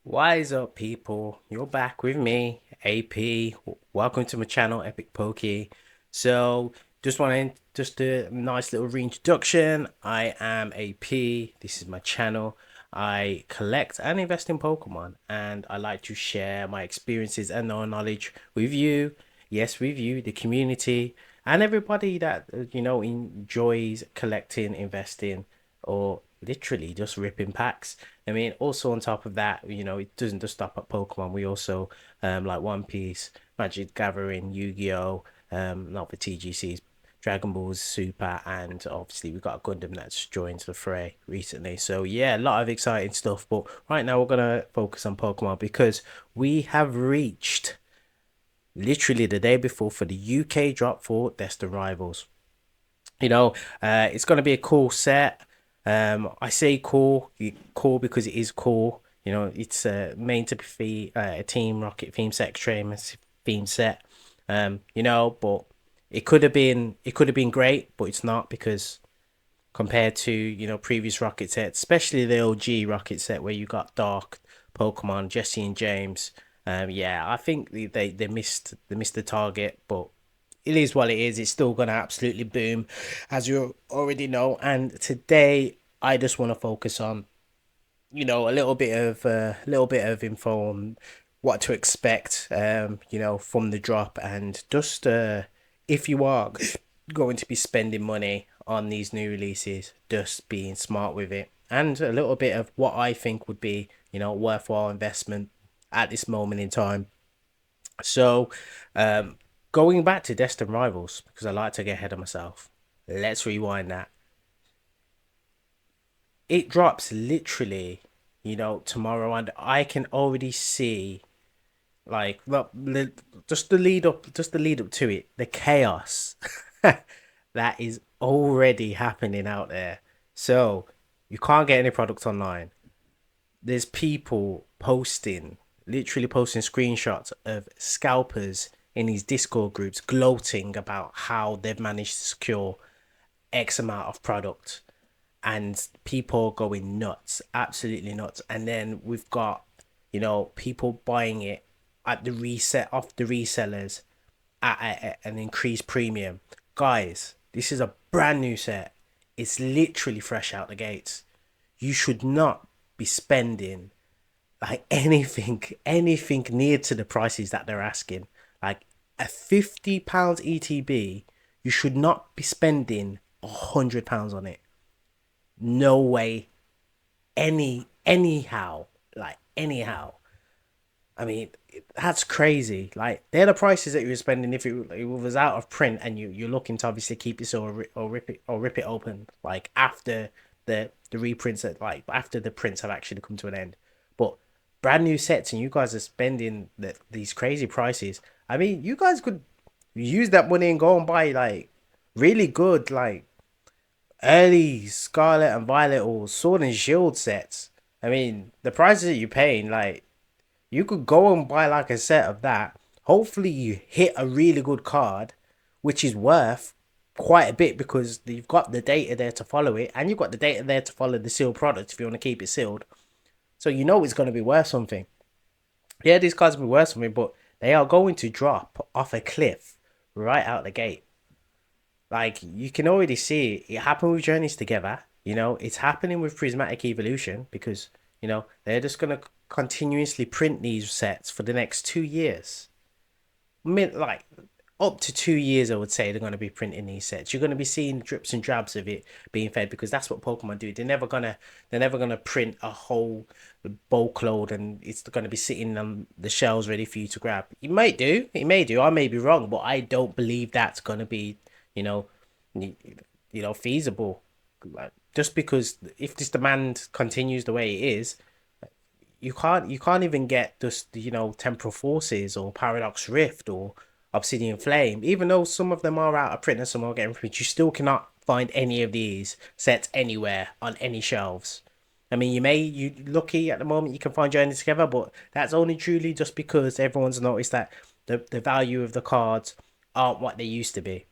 Wise up, people. You're back with me, AP. Welcome to my channel, Epic Pokey. So, just a nice little reintroduction. I am AP. This is my channel. I collect and invest in Pokemon, and I like to share my experiences and knowledge with you. Yes, with you, the community, and everybody that enjoys collecting, investing, or literally just ripping packs. I mean, also on top of that, it doesn't just stop at Pokemon. We also like One Piece, Magic Gathering, Yu-Gi-Oh, not the TGCs, Dragon Balls Super, and obviously we've got a Gundam that's joined the fray recently. So yeah, a lot of exciting stuff. But right now we're gonna focus on Pokemon because we have reached literally the day before for the UK drop for Destined Rivals. It's gonna be a cool set. I say cool because it is cool. It's meant to be a Team Rocket theme set, extreme theme set. But it could have been great, but it's not because compared to previous Rocket sets, especially the OG Rocket set where you got Dark Pokemon, Jesse and James. Yeah, I think they missed the target, but it is what it is. It's still gonna absolutely boom, as you already know. And today, I just want to focus on a little bit of info on what to expect, from the drop, and just if you are going to be spending money on these new releases, just being smart with it, and a little bit of what I think would be worthwhile investment at this moment in time. So, going back to Destined Rivals, because I like to get ahead of myself, let's rewind that. It drops literally, tomorrow, and I can already see, like, well, just the lead up to it, the chaos that is already happening out there. So, you can't get any products online. There's people literally posting screenshots of scalpers in these Discord groups gloating about how they've managed to secure X amount of product, and people going nuts, absolutely nuts. And then we've got, people buying it at the reset off the resellers at an increased premium. Guys, this is a brand new set. It's literally fresh out the gates. You should not be spending like anything near to the prices that they're asking. Like a £50 ETB, you should not be spending £100 on it. No way. Anyhow. Like anyhow. I mean, that's crazy. Like they're the prices that you were spending if it was out of print and you're looking to obviously keep this or rip it open like after the reprints that like after the prints have actually come to an end. But brand new sets and you guys are spending these crazy prices. I mean, you guys could use that money and go and buy like really good like early Scarlet and Violet or Sword and Shield sets. I mean, the prices that you're paying, like you could go and buy like a set of that. Hopefully, you hit a really good card, which is worth quite a bit because you've got the data there to follow it, and you've got the data there to follow the sealed product if you want to keep it sealed. So you know it's going to be worth something. Yeah, these cards will be worth something, but they are going to drop off a cliff right out the gate. Like you can already see it happen with Journeys Together. It's happening with Prismatic Evolution because they're just gonna continuously print these sets for the next 2 years. Like up to 2 years, I would say they're gonna be printing these sets. You're gonna be seeing drips and drabs of it being fed because that's what Pokemon do. They're never gonna print a whole bulk load and it's gonna be sitting on the shelves ready for you to grab. It may do. I may be wrong, but I don't believe that's gonna be you know feasible. Like, just because if this demand continues the way it is, you can't even get just temporal forces or paradox rift or obsidian flame. Even though some of them are out of print and some are getting print, you still cannot find any of these sets anywhere on any shelves. I mean, you lucky at the moment you can find Journeys Together, but that's only truly just because everyone's noticed that the value of the cards aren't what they used to be.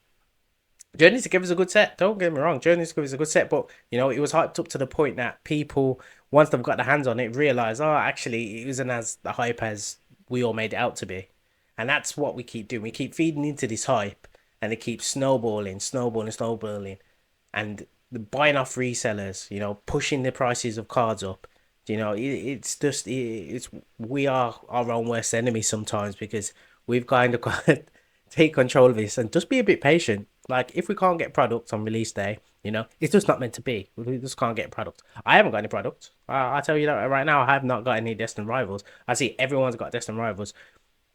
Journey to Give is a good set. Don't get me wrong, Journey to Give is a good set, but it was hyped up to the point that people once they've got their hands on it, realize, oh, actually, it isn't as the hype as we all made it out to be. And that's what we keep doing. We keep feeding into this hype, and it keeps snowballing, snowballing, snowballing, and the buying off resellers, pushing the prices of cards up. It's just it's we are our own worst enemy sometimes because we've kind of got to take control of this and just be a bit patient. Like if we can't get products on release day, it's just not meant to be. We just can't get product. I haven't got any product. I tell you that right now. I have not got any Destined Rivals. I see everyone's got Destined Rivals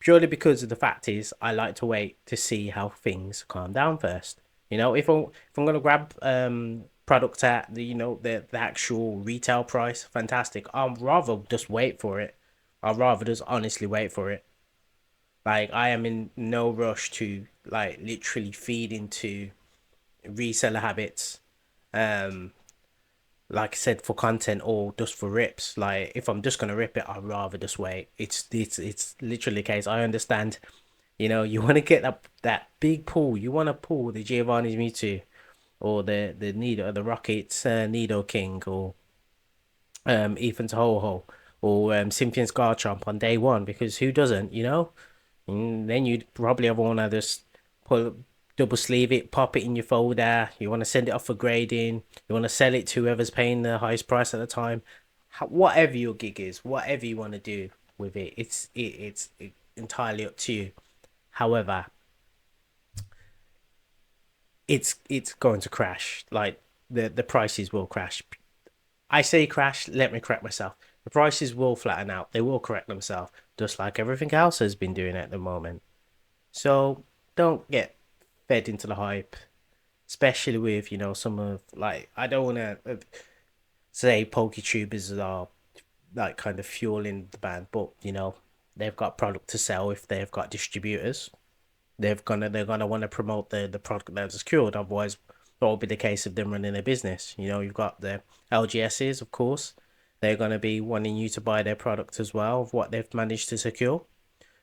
purely because of the fact is I like to wait to see how things calm down first. If I'm gonna grab product at the actual retail price, fantastic. I'd rather just wait for it. I'd rather just honestly wait for it. Like I am in no rush to like literally feed into reseller habits. Um, like I said, for content or just for rips. Like if I'm just gonna rip it, I'd rather just wait. It's literally the case. I understand. You want to get that big pull. You want to pull the Giovanni's Mewtwo or the Nido, the Rockets Nido King or Ethan's Ho-Ho or Symphian's Garchomp on day one because who doesn't? And then you'd probably ever want to just pull double sleeve it, pop it in your folder. You want to send it off for grading. You want to sell it to whoever's paying the highest price at the time. Whatever your gig is, whatever you want to do with it, it's entirely up to you. However, it's going to crash. Like the prices will crash. I say crash. Let me correct myself. The prices will flatten out. They will correct themselves, just like everything else has been doing at the moment. So don't get fed into the hype, especially with some of like I don't want to say PokeTubers are like kind of fueling the band, but they've got product to sell if they've got distributors. They're gonna want to promote the product that's secured. Otherwise, what will be the case of them running their business? You've got the LGSs, of course. They're gonna be wanting you to buy their product as well of what they've managed to secure.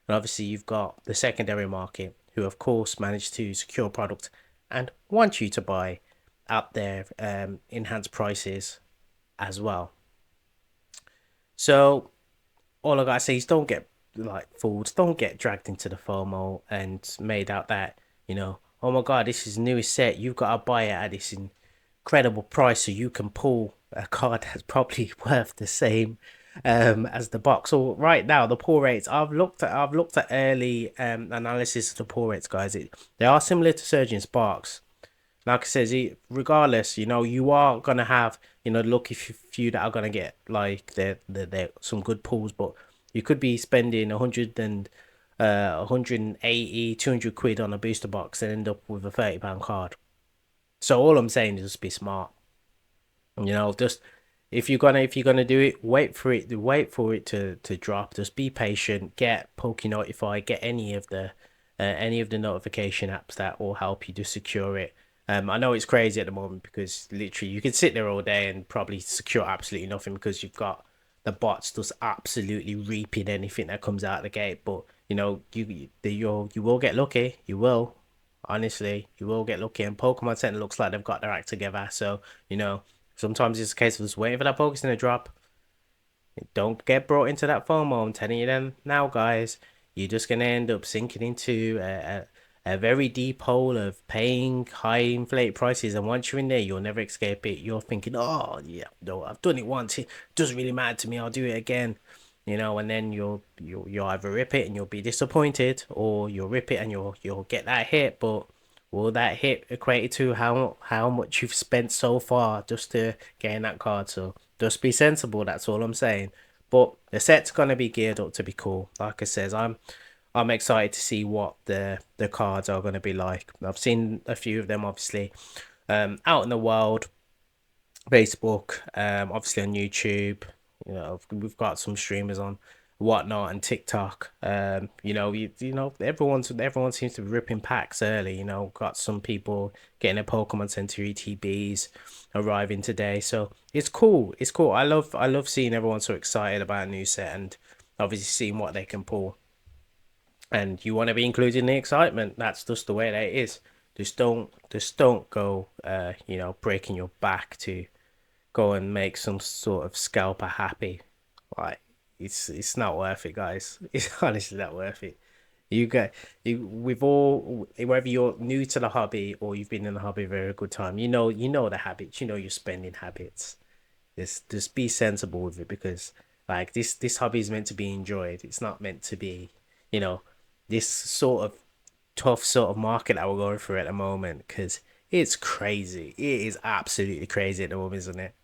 And obviously, you've got the secondary market, who of course managed to secure product and want you to buy at their enhanced prices as well. So all I gotta say is don't get like fooled, don't get dragged into the FOMO and made out that, oh my god, this is the newest set, you've got to buy it at this incredible price so you can pull a card that's probably worth the same as the box. So right now the pull rates I've looked at early analysis of the pull rates, guys. They are similar to Surgeon Sparks. Like I says, regardless, you are gonna have, the lucky few that are gonna get like they're some good pulls, but you could be spending 180, 200 quid on a booster box and end up with a £30 card. So all I'm saying is just be smart. Just if you're gonna do it, wait for it to drop. Just be patient. Get Poke Notify. Get any of the notification apps that will help you to secure it. I know it's crazy at the moment because literally you could sit there all day and probably secure absolutely nothing because you've got the bots just absolutely reaping anything that comes out of the gate. But you will get lucky. You will. Honestly, you will get lucky. And Pokemon Center looks like they've got their act together. So, sometimes it's a case of just waiting for that Pokemon to drop. Don't get brought into that FOMO. I'm telling you them now, guys. You're just gonna end up sinking into a very deep hole of paying high inflated prices, and once you're in there, you'll never escape it. You're thinking, "Oh yeah, no, I've done it once. It doesn't really matter to me. I'll do it again." And then you'll either rip it and you'll be disappointed, or you'll rip it and you'll get that hit, but will that hit equate to how much you've spent so far just to gain that card? So just be sensible. That's all I'm saying. But the set's gonna be geared up to be cool. Like I says, I'm excited to see what the cards are gonna be like. I've seen a few of them, obviously, out in the world, Facebook, obviously on YouTube. We've got some streamers on whatnot and TikTok. Everyone seems to be ripping packs early. Got some people getting their Pokemon Center ETBs arriving today, so it's cool. It's cool. I love seeing everyone so excited about a new set and obviously seeing what they can pull. And you want to be included in the excitement. That's just the way that it is. Just don't go breaking your back to go and make some sort of scalper happy. Like it's not worth it, guys. It's honestly not worth it. You get we've all, whether you're new to the hobby or you've been in the hobby a very good time, you know the habits, you know your spending habits. Just be sensible with it, because like this hobby is meant to be enjoyed. It's not meant to be, you know, this sort of tough sort of market that we're going through at the moment, because it's crazy. It is absolutely crazy at the moment, isn't it?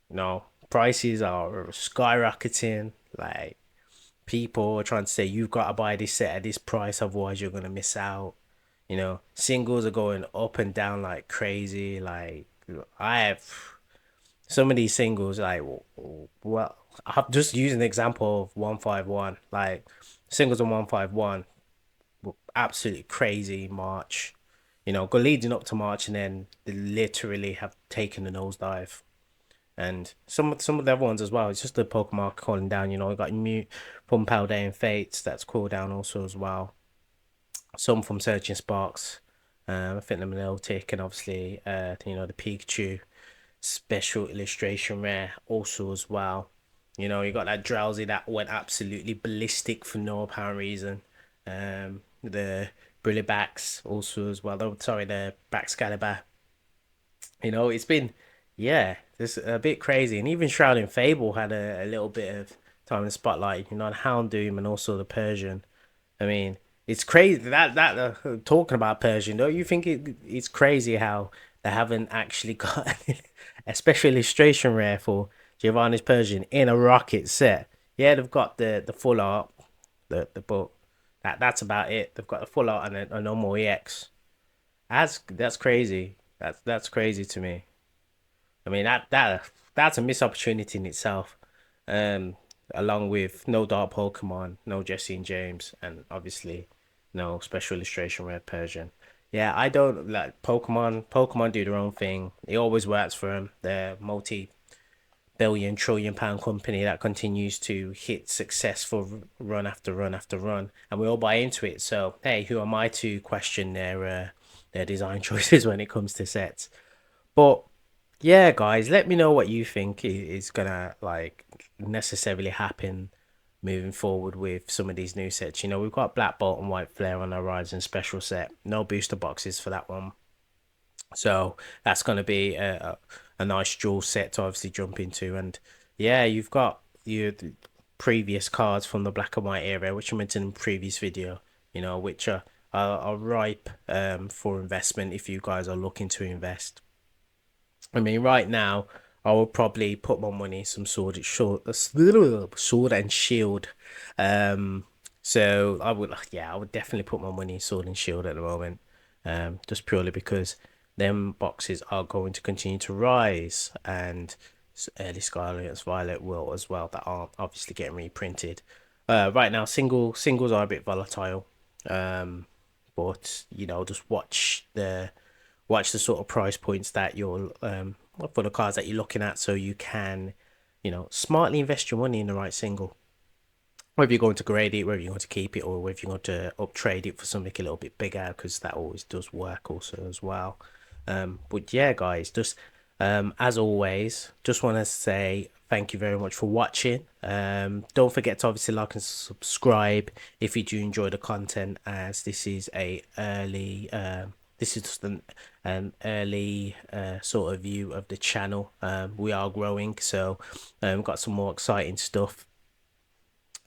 No, prices are skyrocketing. Like people are trying to say you've got to buy this set at this price, otherwise you're gonna miss out. Singles are going up and down like crazy. Like I have some of these singles, like well, I'm just using the example of 151. Like singles on 151, absolutely crazy March. Go leading up to March, and then they literally have taken a nosedive. And some of the other ones as well. It's just the Pokemon cooling down. You got Mute, Pumpowder, and Fates that's cooled down also as well. Some from Searching Sparks. I think the Milotic, and obviously the Pikachu special illustration rare also as well. You got that Drowsy that went absolutely ballistic for no apparent reason. The Brillibax also as well. Oh, sorry, the Baxcalibur. It's been, yeah, it's a bit crazy. And even Shrouding Fable had a little bit of time in the spotlight, and Houndoom and also the Persian. I mean, it's crazy that talking about Persian, don't you think it's crazy how they haven't actually got a special illustration rare for Giovanni's Persian in a Rocket set? Yeah, they've got the full art, the book. That's about it. They've got the full art and a normal EX. That's crazy. That's crazy to me. I mean that's a missed opportunity in itself. Um, Along with no Dark Pokemon, no Jesse and James, and obviously no special illustration Red Persian. Yeah, I don't like Pokemon. Pokemon do their own thing. It always works for them. They're multi-billion, trillion-pound company that continues to hit successful run after run after run, and we all buy into it. So hey, who am I to question their design choices when it comes to sets? But yeah, guys, let me know what you think is gonna like necessarily happen moving forward with some of these new sets. We've got Black Bolt and White Flare on our Horizon special set. No booster boxes for that one. So that's gonna be a nice dual set to obviously jump into. And yeah, you've got your previous cards from the black and white era, which I mentioned in the previous video, which are ripe for investment if you guys are looking to invest. I mean, right now, I would probably put my money some sword and shield. Um, so yeah, I would definitely put my money in sword and shield at the moment. Just purely because them boxes are going to continue to rise, and early Scarlet Violet will as well, that aren't obviously getting reprinted. Right now, singles are a bit volatile. Um, but just watch the sort of price points that you're for the cards that you're looking at, so you can smartly invest your money in the right single, whether you're going to grade it, whether you're going to keep it, or whether you're going to up trade it for something a little bit bigger, because that always does work also as well. But yeah, guys, just as always, just want to say thank you very much for watching. Don't forget to obviously like and subscribe if you do enjoy the content, as this is just an early sort of view of the channel. We are growing, so we've got some more exciting stuff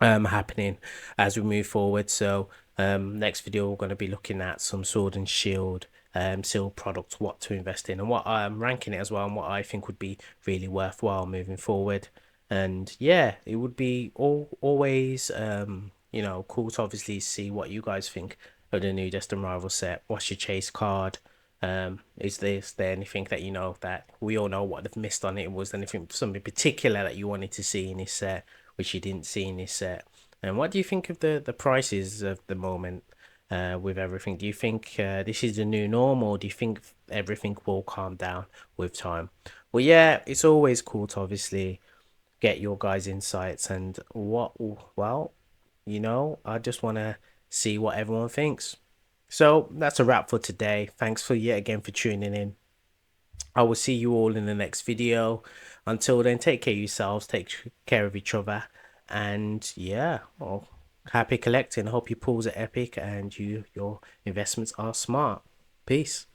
happening as we move forward. So next video we're going to be looking at some sword and shield sealed products, what to invest in, and what I'm ranking it as well, and what I think would be really worthwhile moving forward. And yeah, it would be always cool to obviously see what you guys think of the new Destined Rivals set. What's your chase card? Is there anything that that we all know what they've missed on it? Was there anything, something particular that you wanted to see in this set which you didn't see in this set? And what do you think of the prices of the moment with everything? Do you think this is the new norm, or do you think everything will calm down with time? Well, yeah, it's always cool to obviously get your guys' insights, and I just want to see what everyone thinks. So that's a wrap for today. Thanks for yet again for tuning in. I will see you all in the next video. Until then, take care of yourselves, take care of each other, and yeah, well, happy collecting. Hope your pools are epic and your investments are smart. Peace.